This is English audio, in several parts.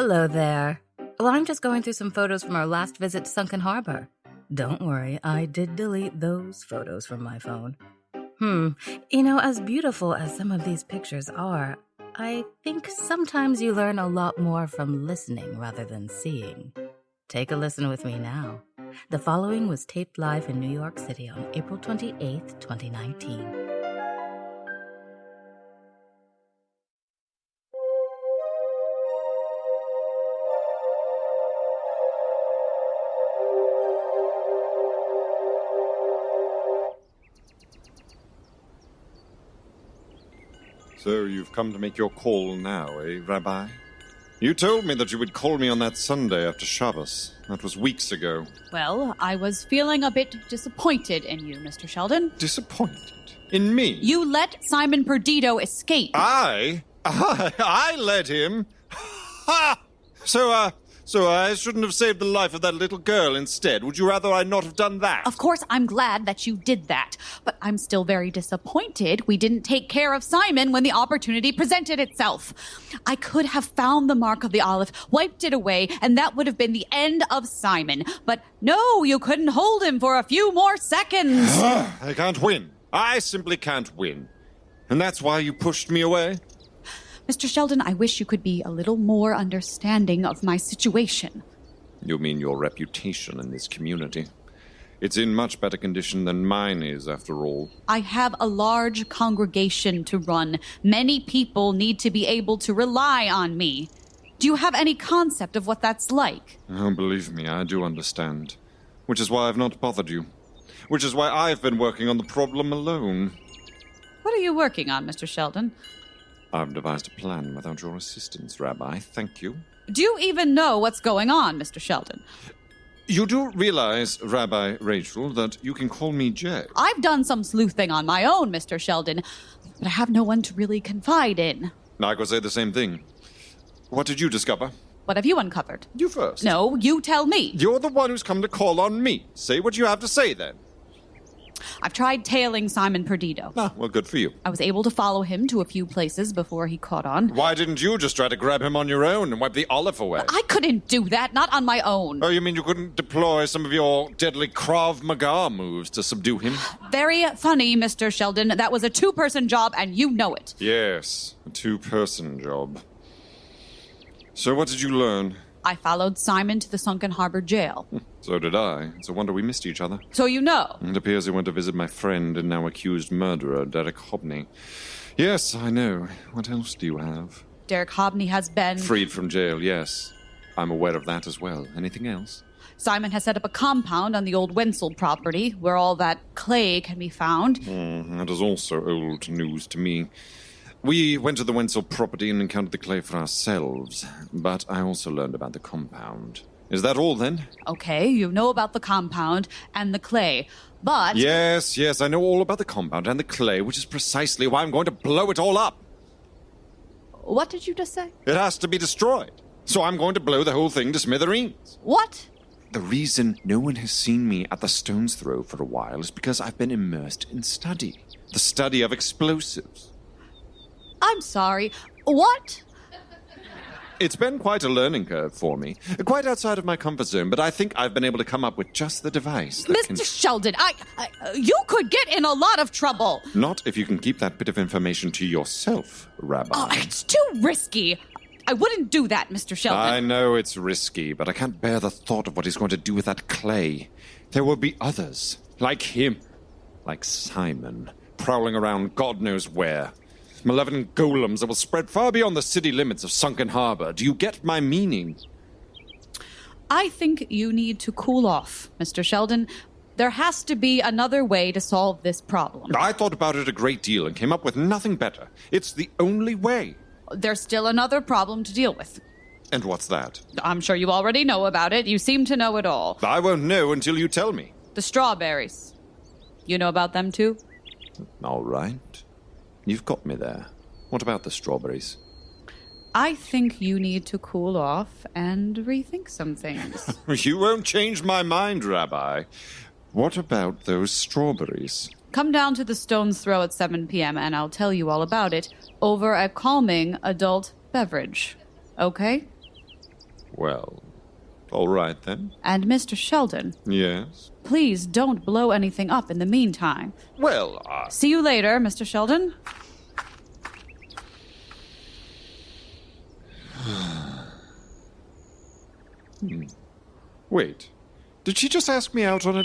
Hello there. Well, I'm just going through some photos from our last visit to Sunken Harbor. Don't worry, I did delete those photos from my phone. As beautiful as some of these pictures are, I think sometimes you learn a lot more from listening rather than seeing. Take a listen with me now. The following was taped live in New York City on April 28th, 2019. So you've come to make your call now, eh, Rabbi? You told me that you would call me on that Sunday after Shabbos. That was weeks ago. Well, I was feeling a bit disappointed in you, Mr. Sheldon. Disappointed? In me? You let Simon Perdido escape. I let him? Ha! So I shouldn't have saved the life of that little girl instead. Would you rather I not have done that? Of course, I'm glad that you did that. But I'm still very disappointed we didn't take care of Simon when the opportunity presented itself. I could have found the mark of the olive, wiped it away, and that would have been the end of Simon. But no, you couldn't hold him for a few more seconds. I can't win. I simply can't win. And that's why you pushed me away? Mr. Sheldon, I wish you could be a little more understanding of my situation. You mean your reputation in this community? It's in much better condition than mine is, after all. I have a large congregation to run. Many people need to be able to rely on me. Do you have any concept of what that's like? Oh, believe me, I do understand. Which is why I've not bothered you. Which is why I've been working on the problem alone. What are you working on, Mr. Sheldon? I've devised a plan without your assistance, Rabbi. Thank you. Do you even know what's going on, Mr. Sheldon? You do realize, Rabbi Rachel, that you can call me Jay. I've done some sleuthing on my own, Mr. Sheldon, but I have no one to really confide in. I could say the same thing. What did you discover? What have you uncovered? You first. No, you tell me. You're the one who's come to call on me. Say what you have to say, then. I've tried tailing Simon Perdido. Ah, well, good for you. I was able to follow him to a few places before he caught on. Why didn't you just try to grab him on your own and wipe the olive away? I couldn't do that, not on my own. Oh, you mean you couldn't deploy some of your deadly Krav Maga moves to subdue him? Very funny, Mr. Sheldon. That was a two-person job, and you know it. Yes, a two-person job. So what did you learn? I followed Simon to the Sunken Harbor jail. So did I. It's a wonder we missed each other. So you know. It appears he went to visit my friend and now accused murderer, Derek Hobney. Yes, I know. What else do you have? Derek Hobney has been... Freed from jail, yes. I'm aware of that as well. Anything else? Simon has set up a compound on the old Wenzel property where all that clay can be found. That is also old news to me. We went to the Wenzel property and encountered the clay for ourselves, but I also learned about the compound. Is that all, then? Okay, you know about the compound and the clay, but... Yes, I know all about the compound and the clay, which is precisely why I'm going to blow it all up. What did you just say? It has to be destroyed, so I'm going to blow the whole thing to smithereens. What? The reason no one has seen me at the stone's throw for a while is because I've been immersed in study. The study of explosives. I'm sorry. What? It's been quite a learning curve for me. Quite outside of my comfort zone, but I think I've been able to come up with just the device that Mr. Sheldon, you could get in a lot of trouble. Not if you can keep that bit of information to yourself, Rabbi. Oh, it's too risky. I wouldn't do that, Mr. Sheldon. I know it's risky, but I can't bear the thought of what he's going to do with that clay. There will be others, like him, like Simon, prowling around God knows where. Malevolent golems that will spread far beyond the city limits of Sunken Harbor. Do you get my meaning? I think you need to cool off, Mr. Sheldon. There has to be another way to solve this problem. I thought about it a great deal and came up with nothing better. It's the only way. There's still another problem to deal with. And what's that? I'm sure you already know about it. You seem to know it all. I won't know until you tell me. The strawberries. You know about them, too? All right. You've got me there. What about the strawberries? I think you need to cool off and rethink some things. You won't change my mind, Rabbi. What about those strawberries? Come down to the Stone's Throw at 7 p.m. and I'll tell you all about it over a calming adult beverage. Okay? Well, all right then. And Mr. Sheldon, Yes? please don't blow anything up in the meantime. Well, See you later, Mr. Sheldon. Wait. Did she just ask me out on a...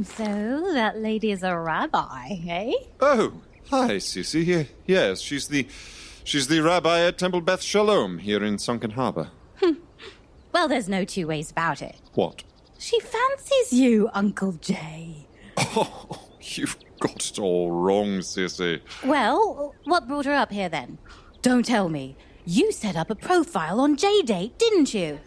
So that lady is a rabbi, eh? Oh, hi, Sissy. Yes, she's the rabbi at Temple Beth Shalom here in Sunken Harbor. Well, there's no two ways about it. What? She fancies you, Uncle Jay. Oh, you've got it all wrong, Sissy. Well, what brought her up here then? Don't tell me. You set up a profile on J-Date, didn't you?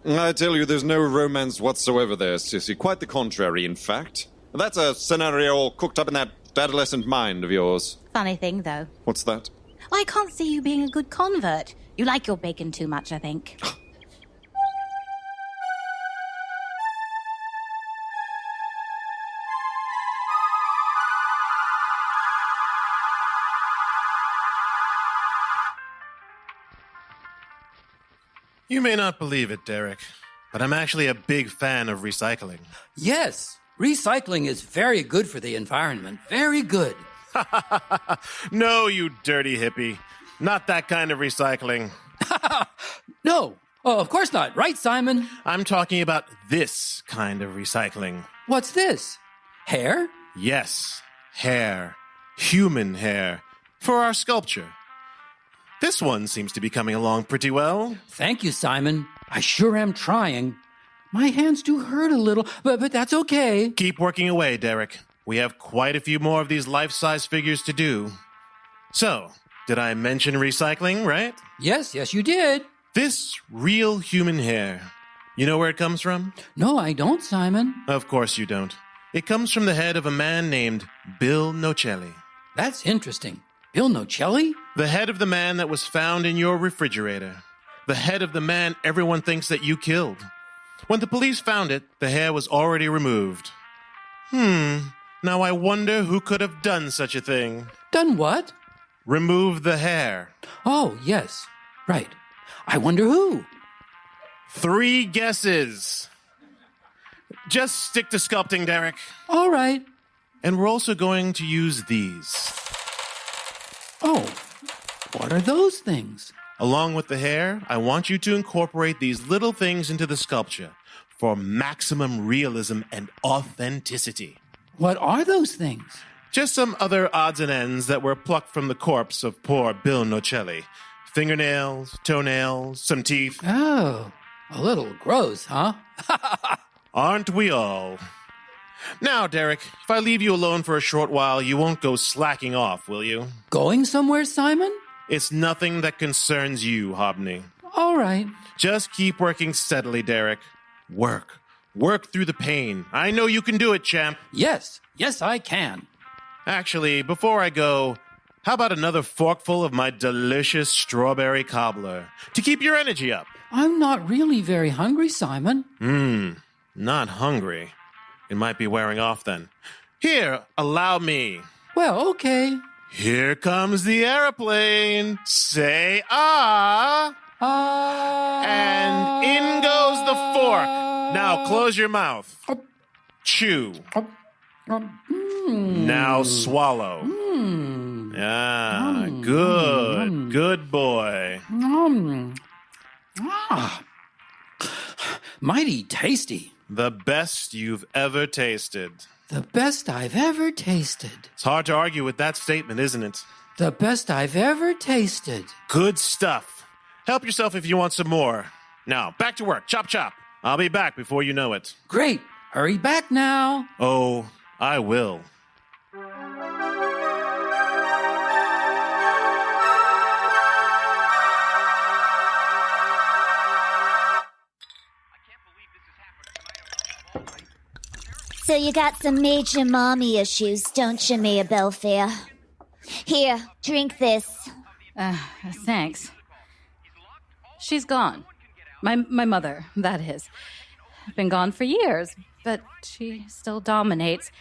I tell you, there's no romance whatsoever there, Sissy. Quite the contrary, in fact. That's a scenario all cooked up in that adolescent mind of yours. Funny thing, though. What's that? I can't see you being a good convert. You like your bacon too much, I think. You may not believe it, Derek, but I'm actually a big fan of recycling. Yes, recycling is very good for the environment. Very good. No, you dirty hippie. Not that kind of recycling. No, of course not. Right, Simon? I'm talking about this kind of recycling. What's this? Hair? Yes, hair. Human hair. For our sculpture. This one seems to be coming along pretty well. Thank you, Simon. I sure am trying. My hands do hurt a little, but that's okay. Keep working away, Derek. We have quite a few more of these life-size figures to do. So, did I mention recycling, right? Yes, you did. This real human hair. You know where it comes from? No, I don't, Simon. Of course you don't. It comes from the head of a man named Bill Nocelli. That's interesting. Bill Nocelli? The head of the man that was found in your refrigerator. The head of the man everyone thinks that you killed. When the police found it, the hair was already removed. Now I wonder who could have done such a thing. Done what? Remove the hair. Oh, yes. Right. I wonder who. 3 guesses. Just stick to sculpting, Derek. All right. And we're also going to use these. Oh, what are those things? Along with the hair, I want you to incorporate these little things into the sculpture for maximum realism and authenticity. What are those things? Just some other odds and ends that were plucked from the corpse of poor Bill Nocelli. Fingernails, toenails, some teeth. Oh, a little gross, huh? Aren't we all? Now, Derek, if I leave you alone for a short while, you won't go slacking off, will you? Going somewhere, Simon? It's nothing that concerns you, Hobney. All right. Just keep working steadily, Derek. Work. Work through the pain. I know you can do it, champ. Yes, I can. Actually, before I go, how about another forkful of my delicious strawberry cobbler to keep your energy up? I'm not really very hungry, Simon. Not hungry. It might be wearing off then. Here, allow me. Well, okay. Here comes the airplane. Say ah. And in goes the fork. Now close your mouth. Chew. Now swallow. Ah, good. Good boy. Mighty tasty. The best you've ever tasted. The best I've ever tasted. It's hard to argue with that statement, isn't it? The best I've ever tasted. Good stuff. Help yourself if you want some more. Now, back to work. Chop, chop. I'll be back before you know it. Great. Hurry back now. Oh, I will. So you got some major mommy issues, don't you, Mia Belfair? Here, drink this. Thanks. She's gone. My mother, that is. Been gone for years, but she still dominates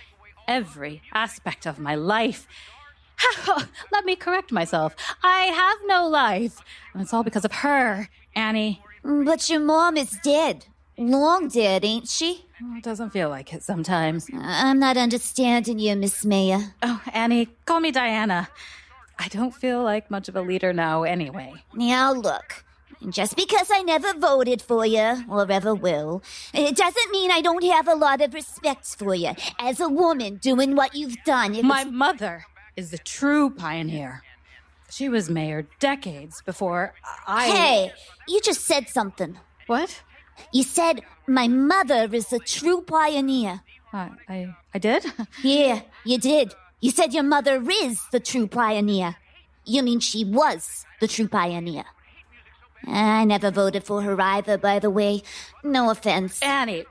every aspect of my life. Let me correct myself. I have no life. And it's all because of her, Annie. But your mom is dead. Long dead, ain't she? Oh, it doesn't feel like it sometimes. I'm not understanding you, Miss Maya. Oh, Annie, call me Diana. I don't feel like much of a leader now anyway. Now look, just because I never voted for you, or ever will, it doesn't mean I don't have a lot of respect for you. As a woman doing what you've done, My mother is the true pioneer. She was mayor decades before I... Hey, you just said something. What? You said my mother is a true pioneer. I did? Yeah, you did. You said your mother is the true pioneer. You mean she was the true pioneer. I never voted for her either, by the way. No offense. Annie,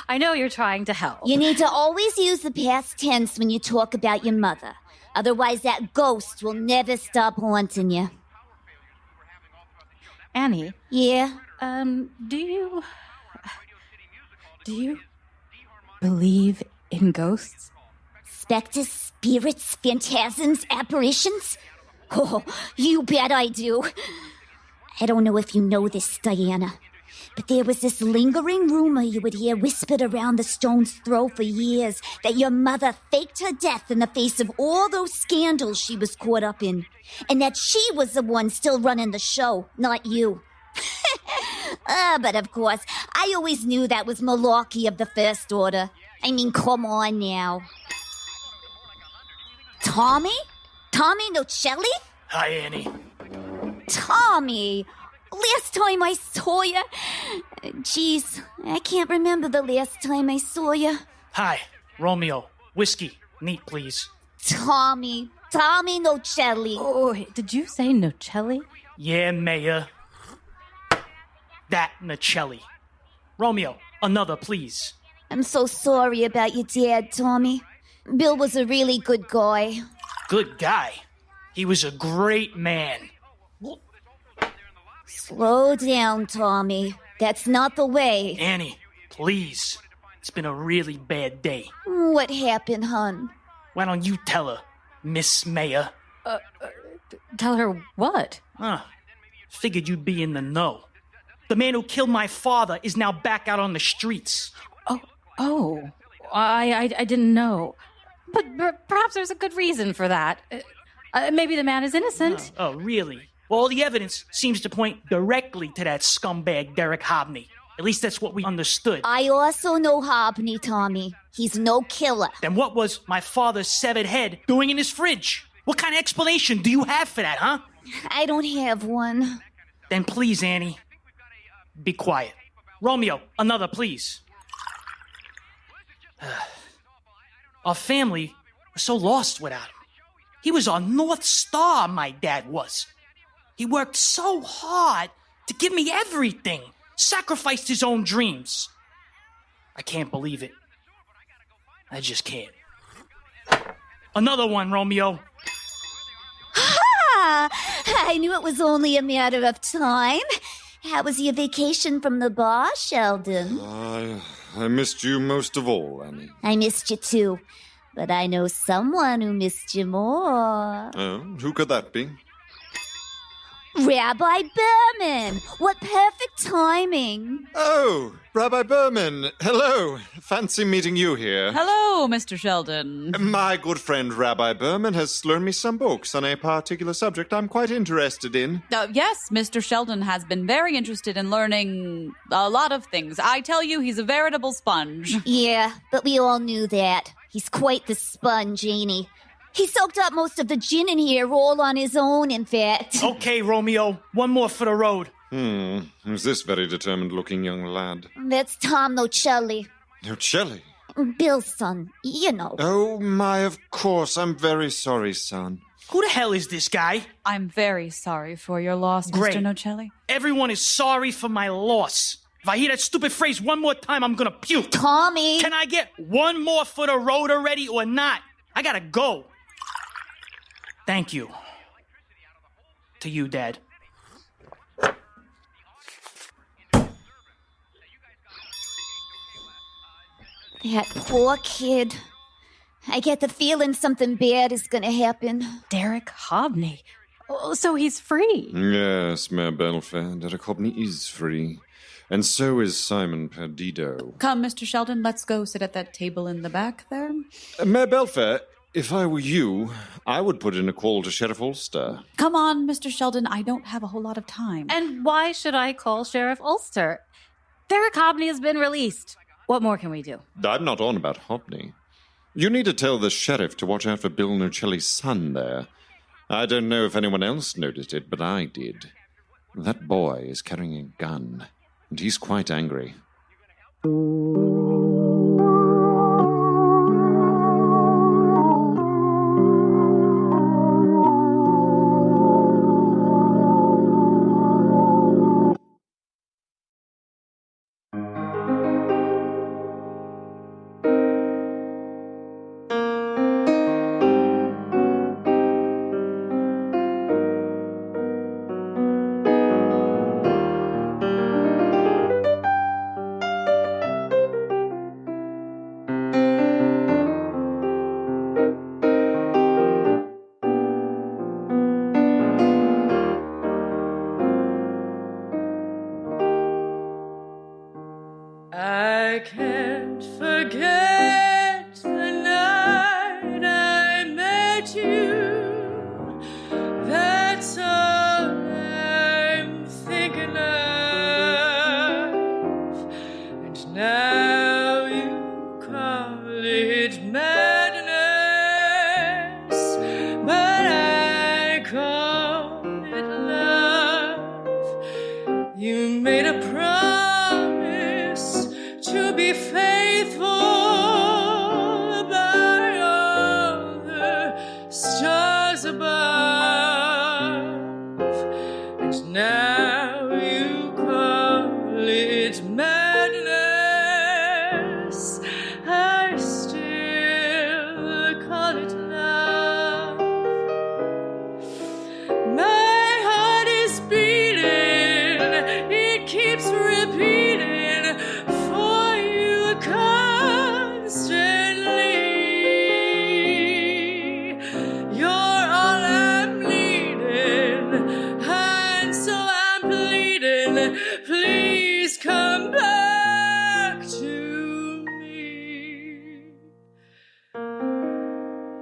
I know you're trying to help. You need to always use the past tense when you talk about your mother. Otherwise, that ghost will never stop haunting you. Annie? Yeah? Do you believe in ghosts? Spectres, spirits, phantasms, apparitions? Oh, you bet I do. I don't know if you know this, Diana, but there was this lingering rumor you would hear whispered around the stone's throw for years that your mother faked her death in the face of all those scandals she was caught up in, and that she was the one still running the show, not you. But of course, I always knew that was malarkey of the First Order. I mean, come on now. Tommy? Tommy Nocelli? Hi, Annie. Tommy! Last time I saw you... Jeez, I can't remember the last time I saw you. Hi, Romeo. Whiskey. Neat, please. Tommy Nocelli. Oh, did you say Nocelli? Yeah, Mayor. That Nocelli. Romeo, another, please. I'm so sorry about your dad, Tommy. Bill was a really good guy. Good guy. He was a great man. Slow down, Tommy. That's not the way. Annie, please. It's been a really bad day. What happened, hon? Why don't you tell her, Miss Mayor? Tell her what? Figured you'd be in the know. The man who killed my father is now back out on the streets. Oh, I didn't know. But perhaps there's a good reason for that. Maybe the man is innocent. Oh, really? Well, all the evidence seems to point directly to that scumbag Derek Hobney. At least that's what we understood. I also know Hobney, Tommy. He's no killer. Then what was my father's severed head doing in his fridge? What kind of explanation do you have for that, huh? I don't have one. Then please, Annie, be quiet. Romeo, another, please. Our family was so lost without him. He was our North Star, my dad was. He worked so hard to give me everything, sacrificed his own dreams. I can't believe it. I just can't. Another one, Romeo. Ha! I knew it was only a matter of time. How was your vacation from the bar, Sheldon? I missed you most of all, Annie. I missed you too, but I know someone who missed you more. Oh, who could that be? Rabbi Berman! What perfect timing! Oh, Rabbi Berman. Hello. Fancy meeting you here. Hello, Mr. Sheldon. My good friend Rabbi Berman has loaned me some books on a particular subject I'm quite interested in. Yes, Mr. Sheldon has been very interested in learning a lot of things. I tell you, he's a veritable sponge. Yeah, but we all knew that. He's quite the sponge, ain't he? He soaked up most of the gin in here all on his own, in fact. Okay, Romeo, one more for the road. Who's this very determined-looking young lad? That's Tom Nocelli. Nocelli? Bill's son, you know. Oh, my, of course. I'm very sorry, son. Who the hell is this guy? I'm very sorry for your loss, Great. Mr. Nocelli. Everyone is sorry for my loss. If I hear that stupid phrase one more time, I'm gonna puke. Tommy! Can I get one more for the road already or not? I gotta go. Thank you. To you, Dad. That poor kid. I get the feeling something bad is gonna happen. Derek Hobney. Oh, so he's free. Yes, Mayor Belfair, Derek Hobney is free. And so is Simon Perdido. Come, Mr. Sheldon, let's go sit at that table in the back there. Mayor Belfair, if I were you, I would put in a call to Sheriff Ulster. Come on, Mr. Sheldon, I don't have a whole lot of time. And why should I call Sheriff Ulster? Derek Hobney has been released. What more can we do? I'm not on about Hobney. You need to tell the sheriff to watch out for Bill Nocelli's son there. I don't know if anyone else noticed it, but I did. That boy is carrying a gun, and he's quite angry. I can't forget the night I met you. That's all I'm thinking of. And now you call it madness, but I call it love. You made a promise to be faithful by all the stars above, and now you call it madness. I still call it love. My heart is beating, it keeps repeating for you constantly. You're all I'm needing, and so I'm pleading, please come back to me.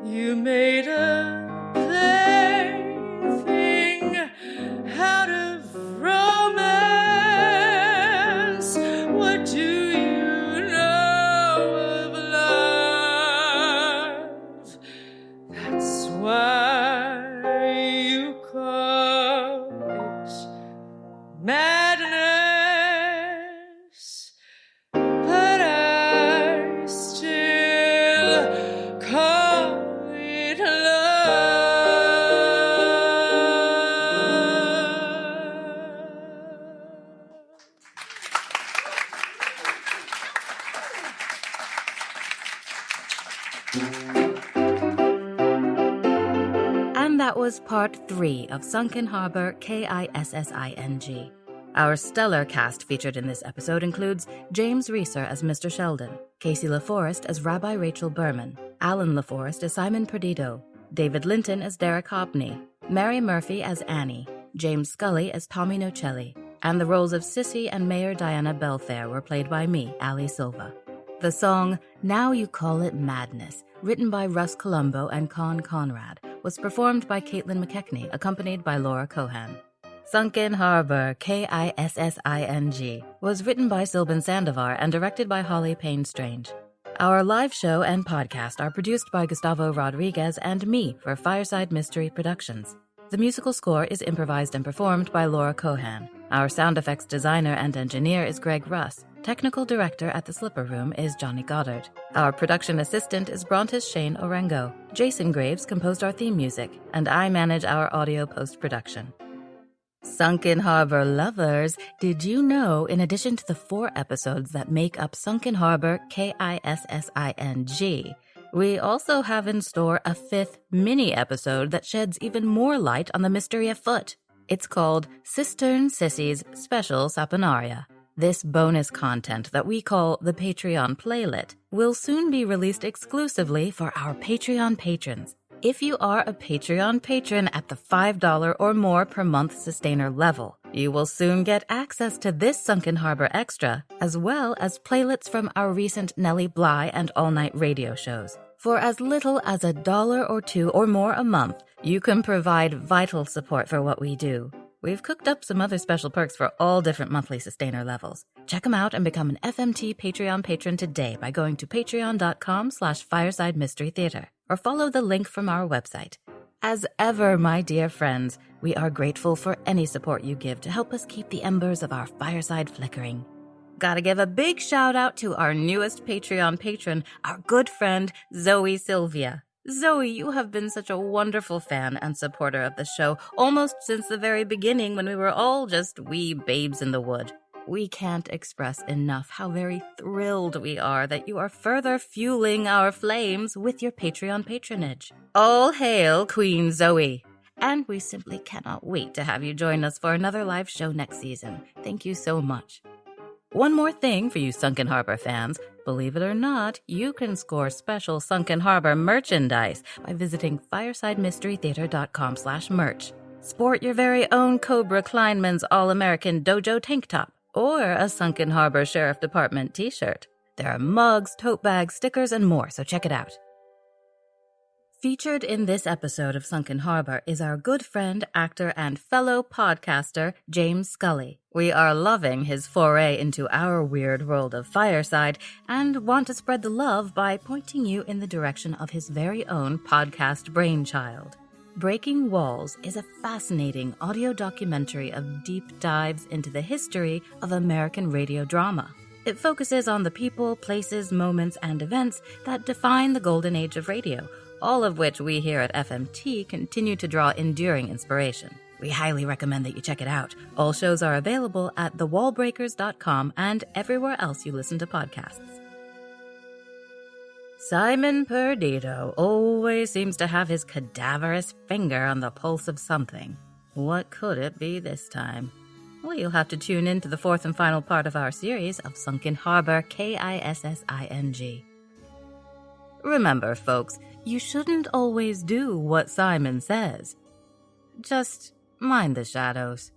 You made a plaything out of romance. What do you know of love? That's why you call it madness, but I still call it love. And that was part 3 of Sunken Harbor, Kissing. Our stellar cast featured in this episode includes James Reeser as Mr. Sheldon, Casey LaForest as Rabbi Rachel Berman, Alan LaForest as Simon Perdido, David Linton as Derek Hobney, Mary Murphy as Annie, James Scully as Tommy Nocelli, and the roles of Sissy and Mayor Diana Belfair were played by me, Ali Silva. The song Now You Call It Madness, written by Russ Colombo and Con Conrad, was performed by Caitlin McKechnie, accompanied by Laura Cohan. Sunken Harbor, Kissing, was written by Sylvan Sandovar and directed by Holly Payne Strange. Our live show and podcast are produced by Gustavo Rodriguez and me for Fireside Mystery Productions. The musical score is improvised and performed by Laura Cohan. Our sound effects designer and engineer is Greg Russ. Technical director at the Slipper Room is Johnny Goddard. Our production assistant is Brontes Shane Orengo. Jason Graves composed our theme music, and I manage our audio post-production. Sunken Harbor lovers, did you know, in addition to the 4 episodes that make up Sunken Harbor, Kissing, we also have in store a 5th mini-episode that sheds even more light on the mystery afoot. It's called Cistern Sissy's Special Saponaria. This bonus content that we call the Patreon Playlet will soon be released exclusively for our Patreon patrons. If you are a Patreon patron at the $5 or more per month sustainer level, you will soon get access to this Sunken Harbor Extra, as well as playlets from our recent Nellie Bly and All Night radio shows. For as little as $1 or $2 or more a month, you can provide vital support for what we do. We've cooked up some other special perks for all different monthly sustainer levels. Check them out and become an FMT Patreon patron today by going to patreon.com/Fireside Mystery Theater or follow the link from our website. As ever, my dear friends, we are grateful for any support you give to help us keep the embers of our fireside flickering. Gotta give a big shout out to our newest Patreon patron, our good friend, Zoe Sylvia. Zoe, you have been such a wonderful fan and supporter of the show almost since the very beginning when we were all just wee babes in the wood. We can't express enough how very thrilled we are that you are further fueling our flames with your Patreon patronage. All hail Queen Zoe! And we simply cannot wait to have you join us for another live show next season. Thank you so much. One more thing for you Sunken Harbor fans. Believe it or not, you can score special Sunken Harbor merchandise by visiting firesidemysterytheater.com/merch. Sport your very own Cobra Kleinman's All-American Dojo tank top or a Sunken Harbor Sheriff Department t-shirt. There are mugs, tote bags, stickers, and more, so check it out. Featured in this episode of Sunken Harbor is our good friend, actor, and fellow podcaster, James Scully. We are loving his foray into our weird world of Fireside and want to spread the love by pointing you in the direction of his very own podcast brainchild. Breaking Walls is a fascinating audio documentary of deep dives into the history of American radio drama. It focuses on the people, places, moments, and events that define the golden age of radio, all of which we here at FMT continue to draw enduring inspiration. We highly recommend that you check it out. All shows are available at thewallbreakers.com and everywhere else you listen to podcasts. Simon Perdido always seems to have his cadaverous finger on the pulse of something. What could it be this time? Well, you'll have to tune in to the fourth and final part of our series of Sunken Harbor, KISSING. Remember, folks, you shouldn't always do what Simon says. Just mind the shadows.